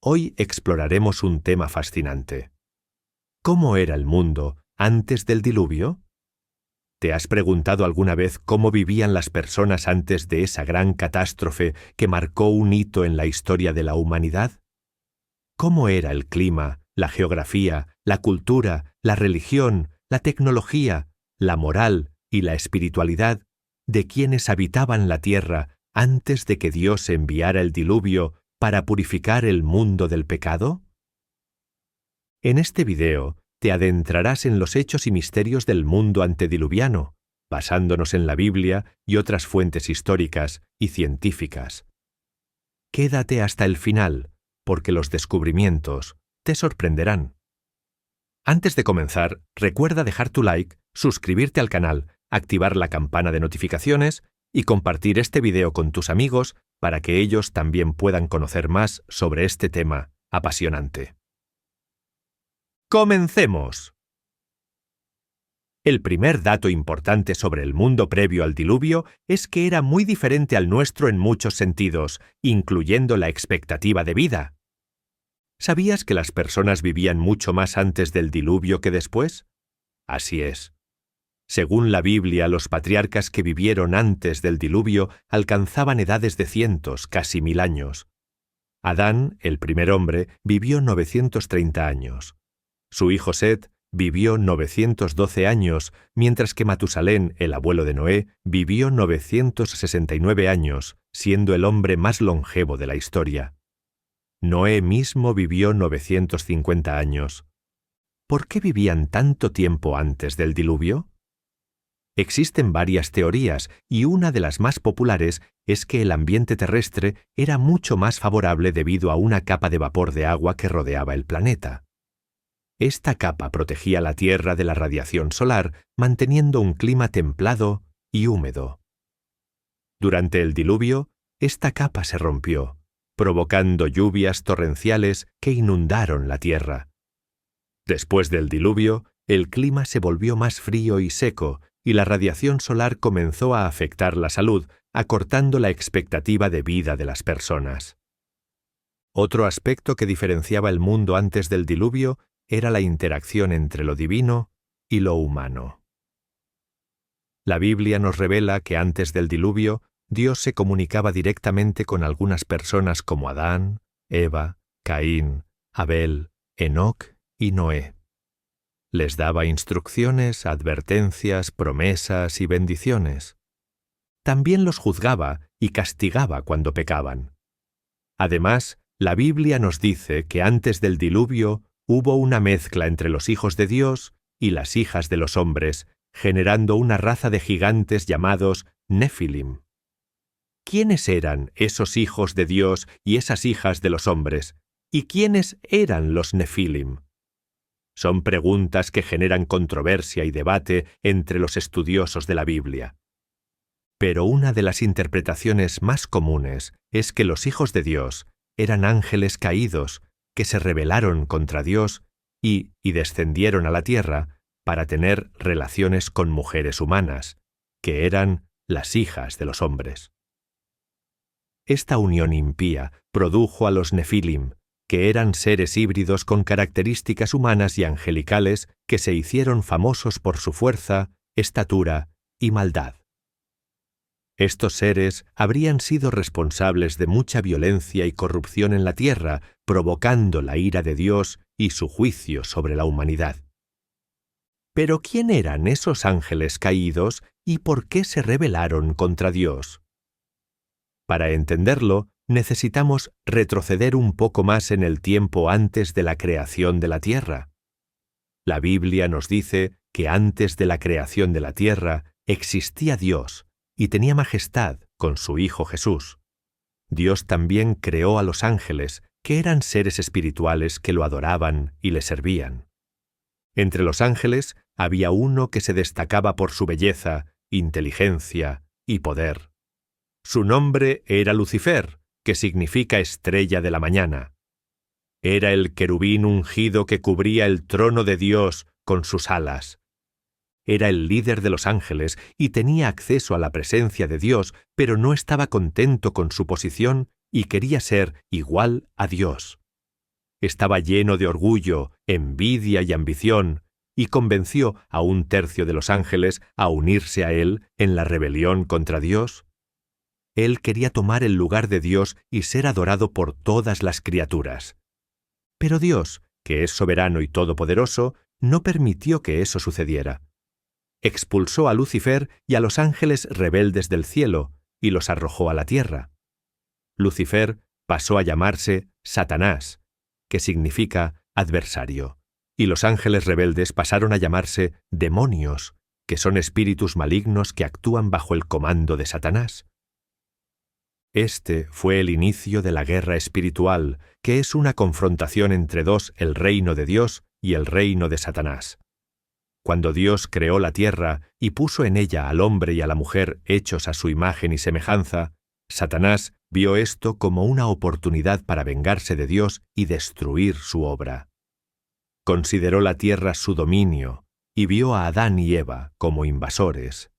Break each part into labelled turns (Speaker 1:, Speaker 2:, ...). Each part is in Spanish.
Speaker 1: Hoy exploraremos un tema fascinante. ¿Cómo era el mundo antes del diluvio? ¿Te has preguntado alguna vez cómo vivían las personas antes de esa gran catástrofe que marcó un hito en la historia de la humanidad? ¿Cómo era el clima, la geografía, la cultura, la religión, la tecnología, la moral y la espiritualidad de quienes habitaban la tierra antes de que Dios enviara el diluvio para purificar el mundo del pecado? En este video te adentrarás en los hechos y misterios del mundo antediluviano, basándonos en la Biblia y otras fuentes históricas y científicas. Quédate hasta el final, porque los descubrimientos te sorprenderán. Antes de comenzar, recuerda dejar tu like, suscribirte al canal, activar la campana de notificaciones y compartir este video con tus amigos para que ellos también puedan conocer más sobre este tema apasionante. ¡Comencemos! El primer dato importante sobre el mundo previo al diluvio es que era muy diferente al nuestro en muchos sentidos, incluyendo la expectativa de vida. ¿Sabías que las personas vivían mucho más antes del diluvio que después? Así es. Según la Biblia, los patriarcas que vivieron antes del diluvio alcanzaban edades de cientos, casi 1000 años. Adán, el primer hombre, vivió 930 años. Su hijo Set vivió 912 años, mientras que Matusalén, el abuelo de Noé, vivió 969 años, siendo el hombre más longevo de la historia. Noé mismo vivió 950 años. ¿Por qué vivían tanto tiempo antes del diluvio? Existen varias teorías y una de las más populares es que el ambiente terrestre era mucho más favorable debido a una capa de vapor de agua que rodeaba el planeta. Esta capa protegía la Tierra de la radiación solar, manteniendo un clima templado y húmedo. Durante el diluvio, esta capa se rompió, provocando lluvias torrenciales que inundaron la Tierra. Después del diluvio, el clima se volvió más frío y seco, y la radiación solar comenzó a afectar la salud, acortando la expectativa de vida de las personas. Otro aspecto que diferenciaba el mundo antes del diluvio era la interacción entre lo divino y lo humano. La Biblia nos revela que antes del diluvio, Dios se comunicaba directamente con algunas personas como Adán, Eva, Caín, Abel, Enoc y Noé. Les daba instrucciones, advertencias, promesas y bendiciones. También los juzgaba y castigaba cuando pecaban. Además, la Biblia nos dice que antes del diluvio hubo una mezcla entre los hijos de Dios y las hijas de los hombres, generando una raza de gigantes llamados Nefilim. ¿Quiénes eran esos hijos de Dios y esas hijas de los hombres? ¿Y quiénes eran los Nefilim? Son preguntas que generan controversia y debate entre los estudiosos de la Biblia. Pero una de las interpretaciones más comunes es que los hijos de Dios eran ángeles caídos que se rebelaron contra Dios y descendieron a la tierra para tener relaciones con mujeres humanas, que eran las hijas de los hombres. Esta unión impía produjo a los Nefilim, que eran seres híbridos con características humanas y angelicales que se hicieron famosos por su fuerza, estatura y maldad. Estos seres habrían sido responsables de mucha violencia y corrupción en la tierra, provocando la ira de Dios y su juicio sobre la humanidad. Pero ¿quién eran esos ángeles caídos y por qué se rebelaron contra Dios? Para entenderlo, necesitamos retroceder un poco más en el tiempo antes de la creación de la tierra. La Biblia nos dice que antes de la creación de la tierra existía Dios y tenía majestad con su Hijo Jesús. Dios también creó a los ángeles, que eran seres espirituales que lo adoraban y le servían. Entre los ángeles había uno que se destacaba por su belleza, inteligencia y poder. Su nombre era Lucifer, que significa estrella de la mañana. Era el querubín ungido que cubría el trono de Dios con sus alas. Era el líder de los ángeles y tenía acceso a la presencia de Dios, pero no estaba contento con su posición y quería ser igual a Dios. estaba lleno de orgullo, envidia y ambición, y convenció a 1/3 de los ángeles a unirse a él en la rebelión contra Dios? Él quería tomar el lugar de Dios y ser adorado por todas las criaturas. Pero Dios, que es soberano y todopoderoso, no permitió que eso sucediera. Expulsó a Lucifer y a los ángeles rebeldes del cielo y los arrojó a la tierra. Lucifer pasó a llamarse Satanás, que significa adversario, y los ángeles rebeldes pasaron a llamarse demonios, que son espíritus malignos que actúan bajo el comando de Satanás. Este fue el inicio de la guerra espiritual, que es una confrontación entre dos, el reino de Dios y el reino de Satanás. Cuando Dios creó la tierra y puso en ella al hombre y a la mujer hechos a su imagen y semejanza, Satanás vio esto como una oportunidad para vengarse de Dios y destruir su obra. Consideró la tierra su dominio y vio a Adán y Eva como invasores.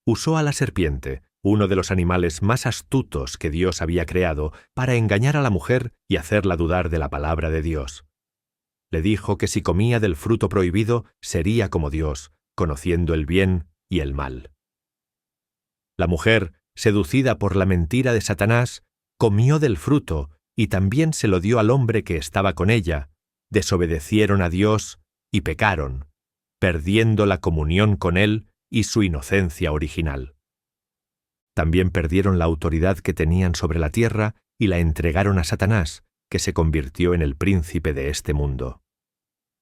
Speaker 1: Usó a la serpiente, uno de los animales más astutos que Dios había creado, para engañar a la mujer y hacerla dudar de la palabra de Dios. Le dijo que si comía del fruto prohibido sería como Dios, conociendo el bien y el mal. La mujer, seducida por la mentira de Satanás, comió del fruto y también se lo dio al hombre que estaba con ella. Desobedecieron a Dios y pecaron, perdiendo la comunión con Él y su inocencia original. También perdieron la autoridad que tenían sobre la tierra y la entregaron a Satanás, que se convirtió en el príncipe de este mundo.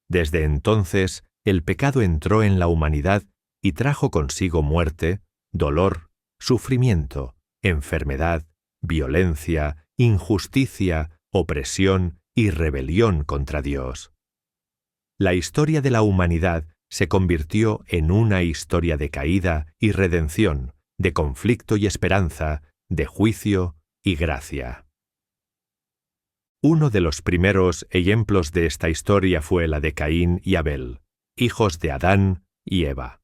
Speaker 1: Desde entonces, el pecado entró en la humanidad y trajo consigo muerte, dolor, sufrimiento, enfermedad, violencia, injusticia, opresión y rebelión contra Dios. La historia de la humanidad se convirtió en una historia de caída y redención, de conflicto y esperanza, de juicio y gracia. Uno de los primeros ejemplos de esta historia fue la de Caín y Abel, hijos de Adán y Eva.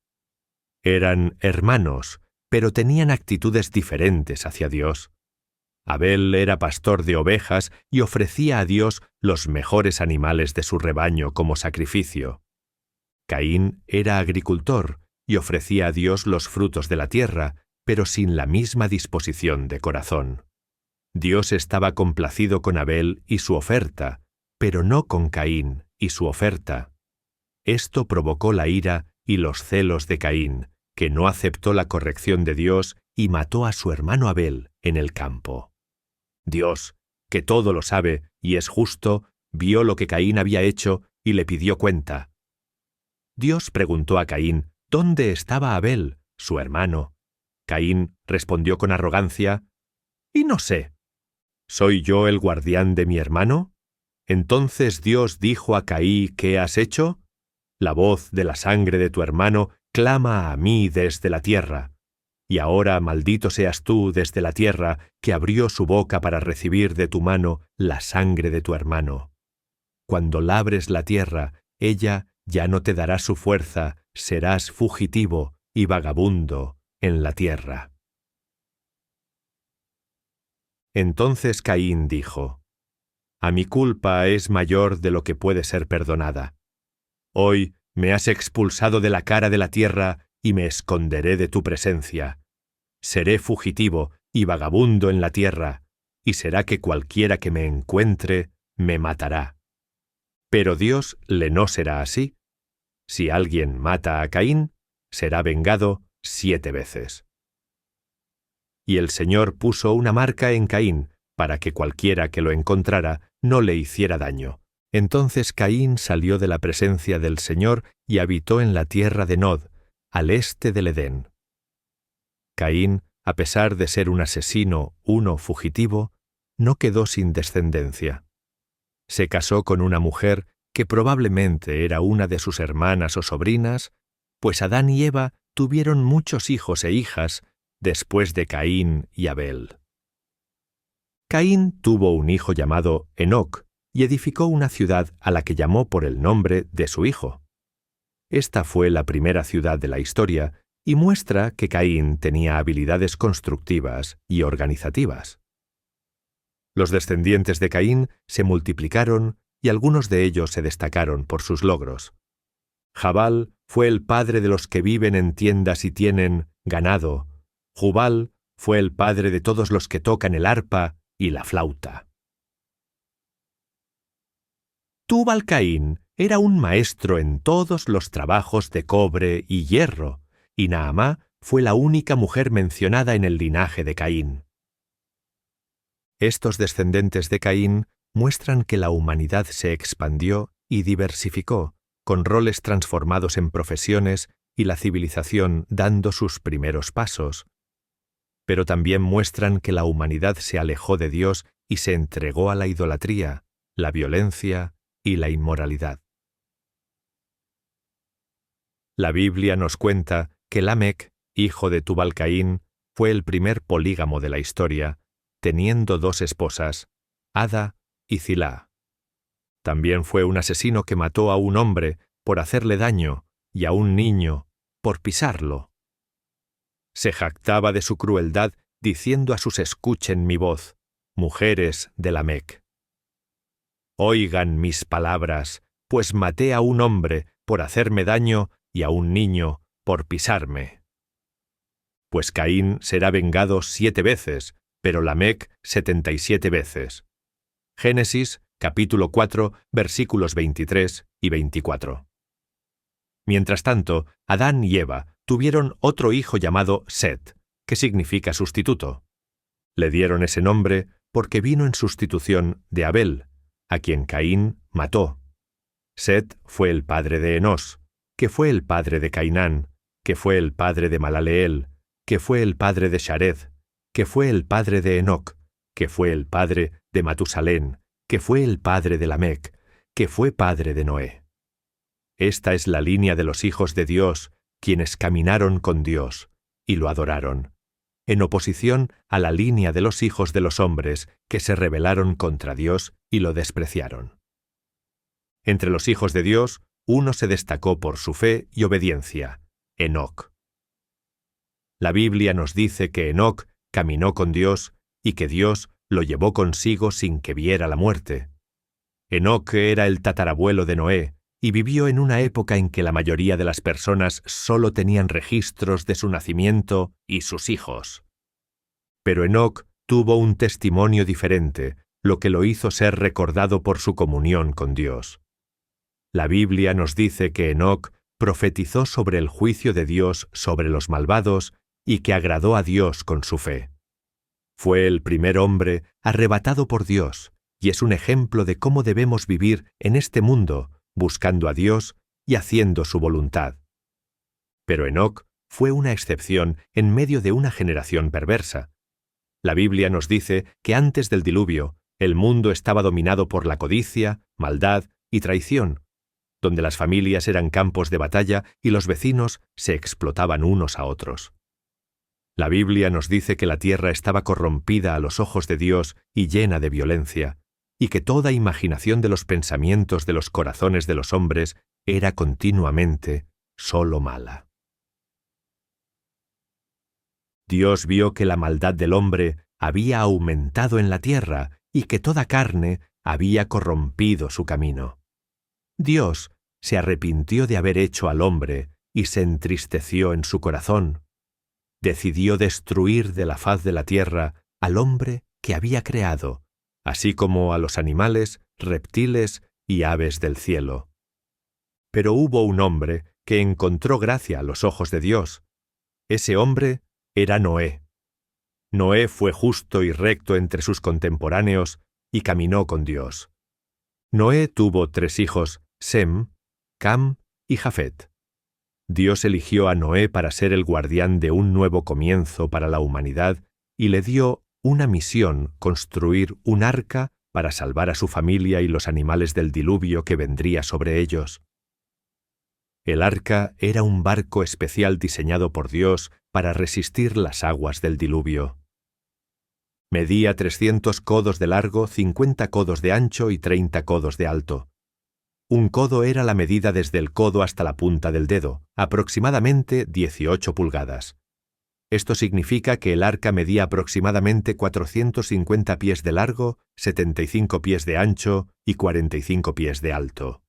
Speaker 1: Eran hermanos, pero tenían actitudes diferentes hacia Dios. Abel era pastor de ovejas y ofrecía a Dios los mejores animales de su rebaño como sacrificio. Caín era agricultor y ofrecía a Dios los frutos de la tierra, pero sin la misma disposición de corazón. Dios estaba complacido con Abel y su oferta, pero no con Caín y su oferta. Esto provocó la ira y los celos de Caín, que no aceptó la corrección de Dios y mató a su hermano Abel en el campo. Dios, que todo lo sabe y es justo, vio lo que Caín había hecho y le pidió cuenta. Dios preguntó a Caín, ¿dónde estaba Abel, su hermano? Caín respondió con arrogancia, «Y no sé. ¿Soy yo el guardián de mi hermano?» Entonces Dios dijo a Caín, ¿qué has hecho? La voz de la sangre de tu hermano clama a mí desde la tierra. Y ahora maldito seas tú desde la tierra, que abrió su boca para recibir de tu mano la sangre de tu hermano. Cuando labres la tierra, ella ya no te dará su fuerza, serás fugitivo y vagabundo en la tierra. Entonces Caín dijo, «A mi culpa es mayor de lo que puede ser perdonada. Hoy me has expulsado de la cara de la tierra y me esconderé de tu presencia. Seré fugitivo y vagabundo en la tierra, y será que cualquiera que me encuentre me matará». Pero Dios le no será así. Si alguien mata a Caín, será vengado 7 veces. Y el Señor puso una marca en Caín, para que cualquiera que lo encontrara no le hiciera daño. Entonces Caín salió de la presencia del Señor y habitó en la tierra de Nod, al este del Edén. Caín, a pesar de ser un asesino, uno fugitivo, no quedó sin descendencia. Se casó con una mujer que probablemente era una de sus hermanas o sobrinas, pues Adán y Eva tuvieron muchos hijos e hijas después de Caín y Abel. Caín tuvo un hijo llamado Enoc y edificó una ciudad a la que llamó por el nombre de su hijo. Esta fue la primera ciudad de la historia y muestra que Caín tenía habilidades constructivas y organizativas. Los descendientes de Caín se multiplicaron y algunos de ellos se destacaron por sus logros. Jabal fue el padre de los que viven en tiendas y tienen ganado. Jubal fue el padre de todos los que tocan el arpa y la flauta. Tubal-Caín era un maestro en todos los trabajos de cobre y hierro, y Naamá fue la única mujer mencionada en el linaje de Caín. Estos descendientes de Caín muestran que la humanidad se expandió y diversificó, con roles transformados en profesiones y la civilización dando sus primeros pasos. Pero también muestran que la humanidad se alejó de Dios y se entregó a la idolatría, la violencia y la inmoralidad. La Biblia nos cuenta que Lamec, hijo de Tubal-Caín, fue el primer polígamo de la historia, teniendo 2 esposas, Ada y Zilá. También fue un asesino que mató a un hombre por hacerle daño y a un niño por pisarlo. Se jactaba de su crueldad diciendo a sus escuchen mi voz, mujeres de Lamec. Oigan mis palabras, pues maté a un hombre por hacerme daño y a un niño por pisarme. Pues Caín será vengado 7 veces, pero Lamec 77 veces. Génesis, capítulo 4, versículos 23 y 24. Mientras tanto, Adán y Eva tuvieron otro hijo llamado Set, que significa sustituto. Le dieron ese nombre porque vino en sustitución de Abel, a quien Caín mató. Set fue el padre de Enós, que fue el padre de Cainán, que fue el padre de Malaleel, que fue el padre de Shared, que fue el padre de Enoc, que fue el padre de Matusalén, que fue el padre de Lamec, que fue padre de Noé. Esta es la línea de los hijos de Dios, quienes caminaron con Dios y lo adoraron, en oposición a la línea de los hijos de los hombres que se rebelaron contra Dios y lo despreciaron. Entre los hijos de Dios, uno se destacó por su fe y obediencia, Enoc. La Biblia nos dice que Enoc caminó con Dios y que Dios lo llevó consigo sin que viera la muerte. Enoc era el tatarabuelo de Noé y vivió en una época en que la mayoría de las personas solo tenían registros de su nacimiento y sus hijos. Pero Enoc tuvo un testimonio diferente, lo que lo hizo ser recordado por su comunión con Dios. La Biblia nos dice que Enoc profetizó sobre el juicio de Dios sobre los malvados y que agradó a Dios con su fe. Fue el primer hombre arrebatado por Dios y es un ejemplo de cómo debemos vivir en este mundo, buscando a Dios y haciendo su voluntad. Pero Enoc fue una excepción en medio de una generación perversa. La Biblia nos dice que antes del diluvio, el mundo estaba dominado por la codicia, maldad y traición, donde las familias eran campos de batalla y los vecinos se explotaban unos a otros. La Biblia nos dice que la tierra estaba corrompida a los ojos de Dios y llena de violencia, y que toda imaginación de los pensamientos de los corazones de los hombres era continuamente solo mala. Dios vio que la maldad del hombre había aumentado en la tierra y que toda carne había corrompido su camino. Dios se arrepintió de haber hecho al hombre y se entristeció en su corazón. Decidió destruir de la faz de la tierra al hombre que había creado, así como a los animales, reptiles y aves del cielo. Pero hubo un hombre que encontró gracia a los ojos de Dios. Ese hombre era Noé. Noé fue justo y recto entre sus contemporáneos y caminó con Dios. Noé tuvo 3 hijos, Sem, Cam y Jafet. Dios eligió a Noé para ser el guardián de un nuevo comienzo para la humanidad y le dio una misión: construir un arca para salvar a su familia y los animales del diluvio que vendría sobre ellos. El arca era un barco especial diseñado por Dios para resistir las aguas del diluvio. Medía 300 codos de largo, 50 codos de ancho y 30 codos de alto. Un codo era la medida desde el codo hasta la punta del dedo, aproximadamente 18 pulgadas. Esto significa que el arca medía aproximadamente 450 pies de largo, 75 pies de ancho y 45 pies de alto.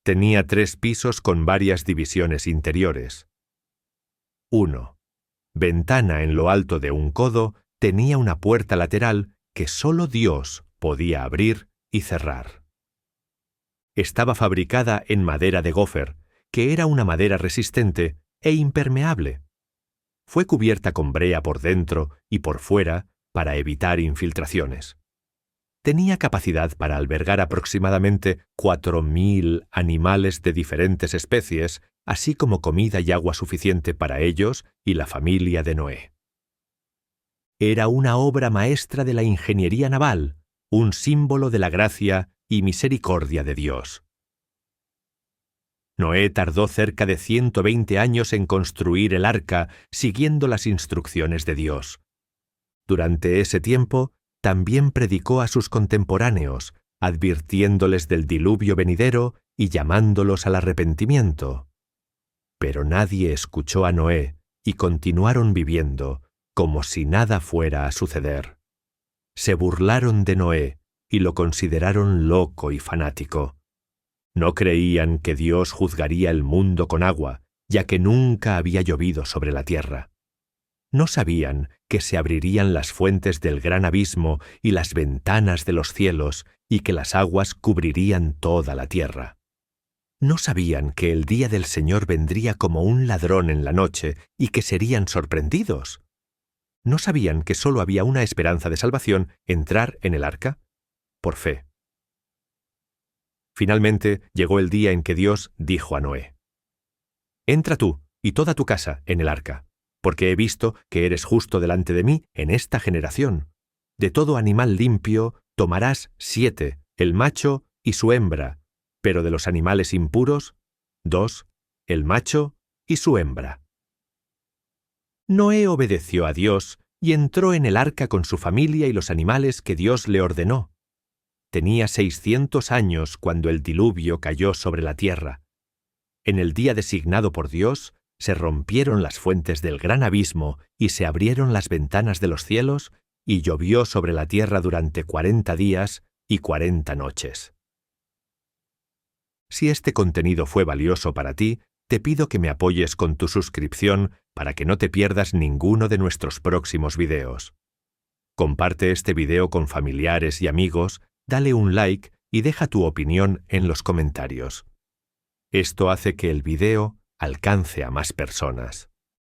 Speaker 1: Tenía 3 pisos con varias divisiones interiores. 1. Ventana en lo alto de un codo, tenía una puerta lateral que solo Dios podía abrir y cerrar. Estaba fabricada en madera de gofer, que era una madera resistente e impermeable. Fue cubierta con brea por dentro y por fuera para evitar infiltraciones. Tenía capacidad para albergar aproximadamente 4.000 animales de diferentes especies, así como comida y agua suficiente para ellos y la familia de Noé. Era una obra maestra de la ingeniería naval, un símbolo de la gracia y misericordia de Dios. Noé tardó cerca de 120 años en construir el arca, siguiendo las instrucciones de Dios. Durante ese tiempo, también predicó a sus contemporáneos, advirtiéndoles del diluvio venidero y llamándolos al arrepentimiento. Pero nadie escuchó a Noé y continuaron viviendo como si nada fuera a suceder. Se burlaron de Noé y lo consideraron loco y fanático. No creían que Dios juzgaría el mundo con agua, ya que nunca había llovido sobre la tierra. No sabían que se abrirían las fuentes del gran abismo y las ventanas de los cielos y que las aguas cubrirían toda la tierra. No sabían que el día del Señor vendría como un ladrón en la noche y que serían sorprendidos. No sabían que solo había una esperanza de salvación: entrar en el arca por fe. Finalmente llegó el día en que Dios dijo a Noé: «Entra tú y toda tu casa en el arca, porque he visto que eres justo delante de mí en esta generación. De todo animal limpio tomarás 7, el macho y su hembra, pero de los animales impuros, 2, el macho y su hembra». Noé obedeció a Dios y entró en el arca con su familia y los animales que Dios le ordenó. Tenía 600 años cuando el diluvio cayó sobre la tierra. En el día designado por Dios, se rompieron las fuentes del gran abismo y se abrieron las ventanas de los cielos y llovió sobre la tierra durante 40 días y 40 noches. Si este contenido fue valioso para ti, te pido que me apoyes con tu suscripción para que no te pierdas ninguno de nuestros próximos videos. Comparte este video con familiares y amigos, dale un like y deja tu opinión en los comentarios. Esto hace que el video alcance a más personas.